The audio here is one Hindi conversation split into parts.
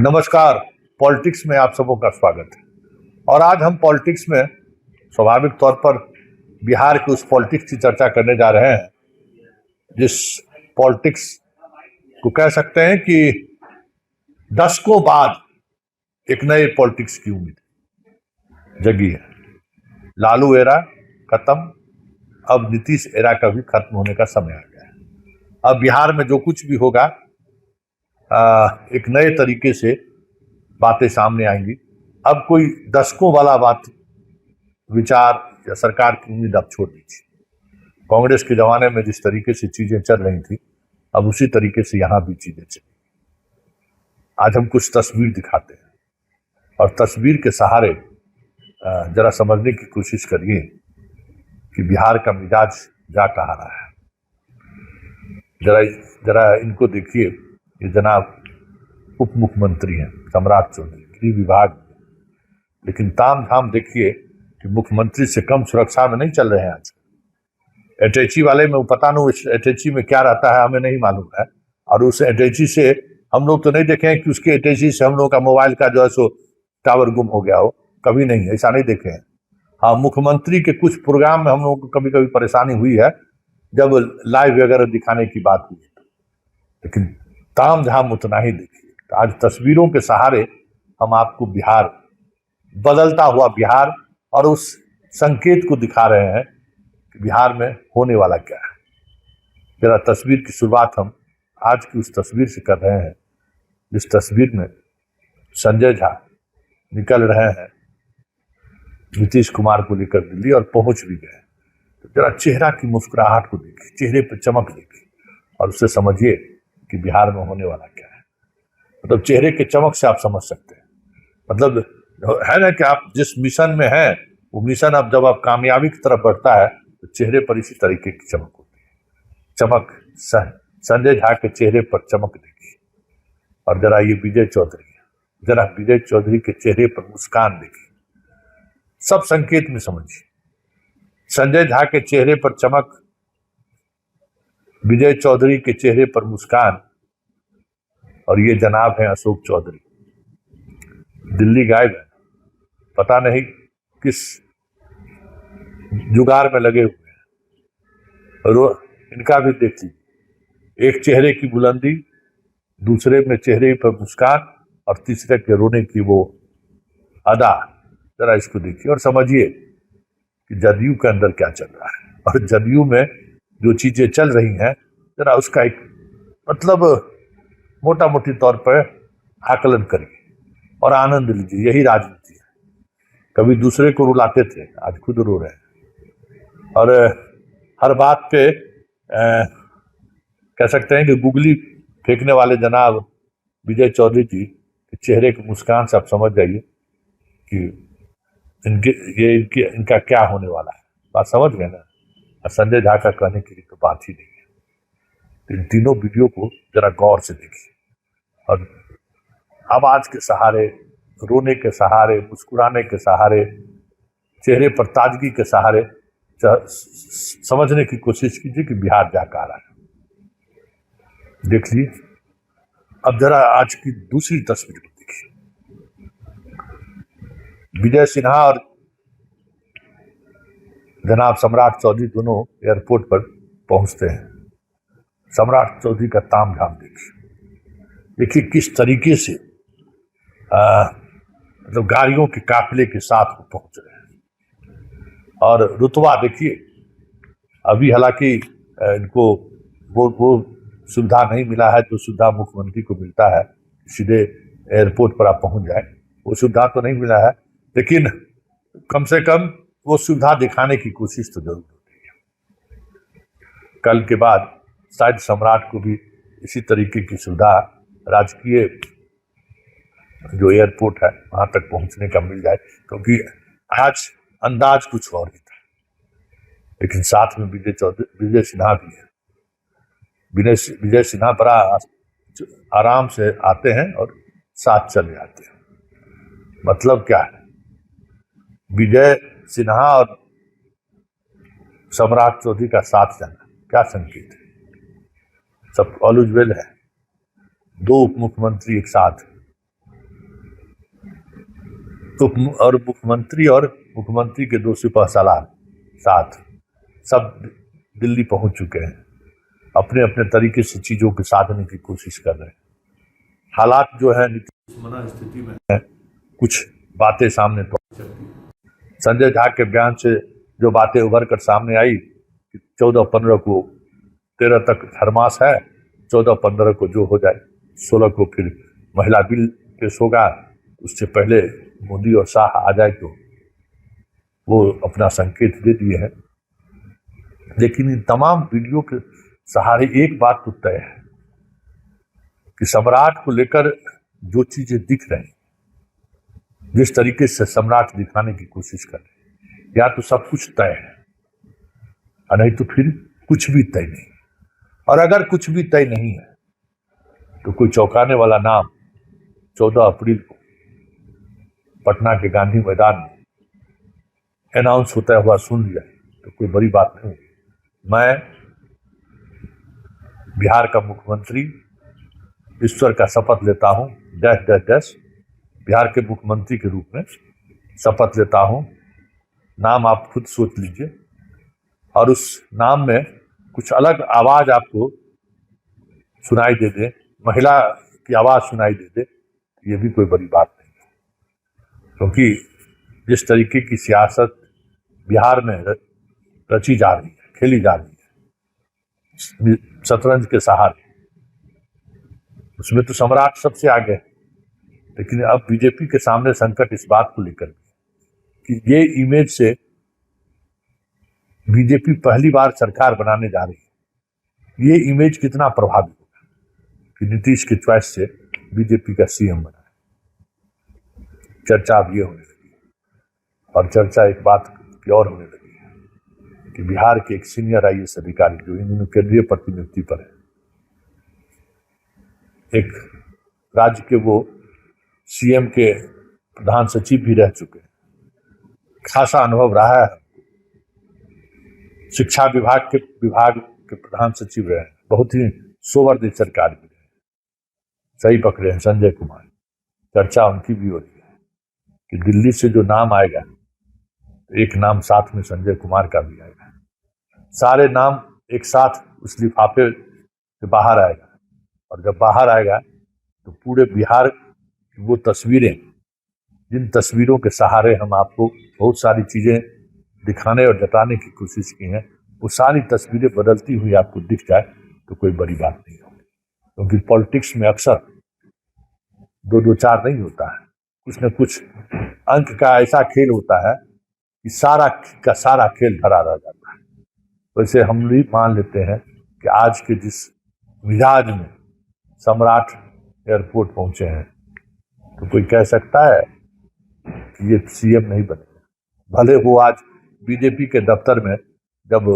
नमस्कार। पॉलिटिक्स में आप सबों का स्वागत है। और आज हम पॉलिटिक्स में स्वाभाविक तौर पर बिहार की उस पॉलिटिक्स की चर्चा करने जा रहे हैं जिस पॉलिटिक्स को कह सकते हैं कि दशकों बाद एक नए पॉलिटिक्स की उम्मीद जगी है। लालू एरा खत्म, अब नीतीश एरा का भी खत्म होने का समय आ गया है। अब बिहार में जो कुछ भी होगा एक नए तरीके से बातें सामने आएंगी। अब कोई दशकों वाला बात विचार या सरकार की उम्मीद अब छोड़ दीजिए। कांग्रेस के जमाने में जिस तरीके से चीजें चल रही थी, अब उसी तरीके से यहां भी चीजें चल। आज हम कुछ तस्वीर दिखाते हैं और तस्वीर के सहारे जरा समझने की कोशिश करिए कि बिहार का मिजाज जा कहाँ रहा है। जरा जरा इनको देखिए। ये जनाब उप मुख्यमंत्री हैं सम्राट चौधरी, गृह विभाग में, लेकिन ताम झाम देखिए कि मुख्यमंत्री से कम सुरक्षा में नहीं चल रहे हैं। आज अटैची वाले में पता नहीं उस अटैची में क्या रहता है, हमें नहीं मालूम है। और उस अटैची से हम लोग तो नहीं देखे हैं कि उसके अटैची से हम लोग का मोबाइल का जो है सो टावर गुम हो गया हो, कभी नहीं, ऐसा नहीं देखे हैं। हाँ, मुख्यमंत्री के कुछ प्रोग्राम में हम लोगों को कभी कभी परेशानी हुई है जब लाइव वगैरह दिखाने की बात हुई, लेकिन ताम झाम उतना ही देखिए। तो आज तस्वीरों के सहारे हम आपको बिहार, बदलता हुआ बिहार और उस संकेत को दिखा रहे हैं कि बिहार में होने वाला क्या है। जरा तस्वीर की शुरुआत हम आज की उस तस्वीर से कर रहे हैं जिस तस्वीर में संजय झा निकल रहे हैं नीतीश कुमार को लेकर दिल्ली और पहुंच भी गए। तो जरा चेहरा की मुस्कुराहट को देखिए, चेहरे पर चमक देखिए और उससे समझिए कि बिहार में होने वाला क्या है। मतलब चेहरे के चमक से आप समझ सकते हैं। मतलब है ना कि आप जिस मिशन में हैं वो मिशन अब जब आप कामयाबी की तरफ बढ़ता है तो चेहरे पर इसी तरीके की चमक होती है। चमक संजय झा के चेहरे पर चमक देखिए। और जरा ये विजय चौधरी है, जरा विजय चौधरी के चेहरे पर मुस्कान देखिए। सब संकेत में समझिए। संजय झा के चेहरे पर चमक, विजय चौधरी के चेहरे पर मुस्कान, और ये जनाब हैं अशोक चौधरी, दिल्ली गायब है, पता नहीं किस जुगाड़ में लगे हुए हैं। और इनका भी देख लीजिए, एक चेहरे की बुलंदी, दूसरे में चेहरे पर मुस्कान और तीसरे के रोने की वो अदा। जरा इसको देखिए और समझिए कि जदयू के अंदर क्या चल रहा है और जदयू में जो चीजें चल रही हैं, जरा उसका एक मतलब मोटा मोटी तौर पर आकलन करिए और आनंद लीजिए। यही राजनीति है। कभी दूसरे को रुलाते थे, आज खुद रो रहे हैं। और हर बात पे कह सकते हैं कि गुगली फेंकने वाले जनाब विजय चौधरी जी के चेहरे की मुस्कान से आप समझ जाइए कि इनका क्या होने वाला है। बात समझ गए ना। और संजय झा का कहने के लिए तो बात ही नहीं है। इन तीनों वीडियो को जरा गौर से देखिए और आवाज के सहारे, रोने के सहारे, मुस्कुराने के सहारे, चेहरे पर ताजगी के सहारे समझने की कोशिश कीजिए कि बिहार जा कहाँ रहा है। देख लीजिए। अब जरा आज की दूसरी तस्वीर को देखिए। विजय सिन्हा और जनाब सम्राट चौधरी दोनों एयरपोर्ट पर पहुंचते हैं। सम्राट चौधरी का ताम झाम देखिए किस तरीके से मतलब गाड़ियों के काफिले के साथ वो पहुंच रहे हैं। और रुतबा देखिए, अभी हालांकि इनको वो सुविधा नहीं मिला है जो सुविधा मुख्यमंत्री को मिलता है, सीधे एयरपोर्ट पर आप पहुंच जाए, वो सुविधा तो नहीं मिला है, लेकिन कम से कम वो सुविधा दिखाने की कोशिश तो जरूर होती है। कल के बाद शायद सम्राट को भी इसी तरीके की सुविधा राजकीय जो एयरपोर्ट है वहां तक पहुंचने का मिल जाए, क्योंकि आज अंदाज कुछ और ही था। लेकिन साथ में विजय सिन्हा भी है। विजय सिन्हा बड़ा आराम से आते हैं और साथ चले जाते हैं। मतलब क्या है, विजय सिन्हा और सम्राट चौधरी का साथ जाना क्या संकेत है। सब ऑल इज वेल है। दो उप मुख्यमंत्री एक साथ, और मुख्यमंत्री के दो सिपह सलार साथ सब दिल्ली पहुंच चुके हैं, अपने अपने तरीके से चीजों के साधने की कोशिश कर रहे हैं। हालात जो है दुश्मना स्थिति में है, कुछ बातें सामने तो संजय झा के बयान से जो बातें उभर कर सामने आई कि 14-15 को 13 तक थर्मास है, 14-15 को जो हो जाए, 16 को फिर महिला बिल पेश होगा, उससे पहले मोदी और शाह आ जाए तो वो अपना संकेत दे दिए हैं। लेकिन इन तमाम वीडियो के सहारे एक बात तो तय है कि सम्राट को लेकर जो चीजें दिख रही, जिस तरीके से सम्राट दिखाने की कोशिश कर रहे, या तो सब कुछ तय है और नहीं तो फिर कुछ भी तय नहीं। और अगर कुछ भी तय नहीं है तो कोई चौंकाने वाला नाम 14 अप्रैल को पटना के गांधी मैदान में अनाउंस होता हुआ सुन लिया तो कोई बड़ी बात नहीं। मैं बिहार का मुख्यमंत्री ईश्वर का शपथ लेता हूं, बिहार के मुख्यमंत्री के रूप में शपथ लेता हूं। नाम आप खुद सोच लीजिए और उस नाम में कुछ अलग आवाज आपको सुनाई दे दे, महिला की आवाज सुनाई दे दे, ये भी कोई बड़ी बात नहीं, क्योंकि जिस तरीके की सियासत बिहार में रची जा रही है, खेली जा रही है शतरंज के सहारे, उसमें तो सम्राट सबसे आगे है। लेकिन अब बीजेपी के सामने संकट इस बात को लेकर कि ये इमेज से बीजेपी पहली बार सरकार बनाने जा रही है, ये इमेज कितना प्रभावी होगा कि नीतीश के चॉइस से बीजेपी का सीएम बना है। चर्चा अब ये होने लगी और चर्चा एक बात की और होने लगी है कि बिहार के एक सीनियर आईएएस अधिकारी जो इन दिनों केंद्रीय प्रतिनियुक्ति पर है, एक राज्य के वो सीएम के प्रधान सचिव भी रह चुके हैं, खासा अनुभव रहा है, शिक्षा विभाग के प्रधान सचिव रहे, बहुत ही सोवर सरकार भी रहे, सही पकड़े हैं संजय कुमार। चर्चा उनकी भी हो रही है कि दिल्ली से जो नाम आएगा तो एक नाम साथ में संजय कुमार का भी आएगा, सारे नाम एक साथ उस लिफाफे से बाहर आएगा और जब बाहर आएगा तो पूरे बिहार की वो तस्वीरें, जिन तस्वीरों के सहारे हम आपको बहुत सारी चीजें दिखाने और जताने की कोशिश की हैं, वो सारी तस्वीरें बदलती हुई आपको दिख जाए तो कोई बड़ी बात नहीं होगी, क्योंकि पॉलिटिक्स में अक्सर 2-2-4 नहीं होता है, कुछ न कुछ अंक का ऐसा खेल होता है कि सारा का सारा खेल धरा रह जाता है। वैसे हम भी मान लेते हैं कि आज के जिस मिजाज में सम्राट एयरपोर्ट पहुंचे हैं तो कोई कह सकता है कि ये सीएम नहीं बने। भले वो आज बीजेपी के दफ्तर में जब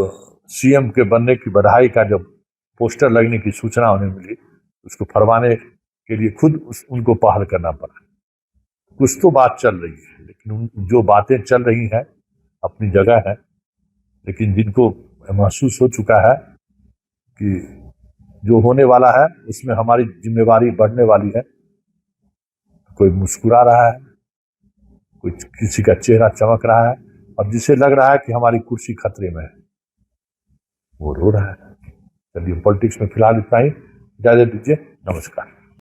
सीएम के बनने की बधाई का जब पोस्टर लगने की सूचना उन्हें मिली, उसको फरमाने के लिए खुद उनको पहल करना पड़ा। कुछ तो बात चल रही है, लेकिन जो बातें चल रही हैं अपनी जगह है, लेकिन जिनको महसूस हो चुका है कि जो होने वाला है उसमें हमारी जिम्मेवारी बढ़ने वाली है, कोई मुस्कुरा रहा है, कोई किसी का चेहरा चमक रहा है, और जिसे लग रहा है कि हमारी कुर्सी खतरे में है वो रो रहा है। चलिए पॉलिटिक्स में फिलहाल इतना ही, इजाजत दीजिए, नमस्कार।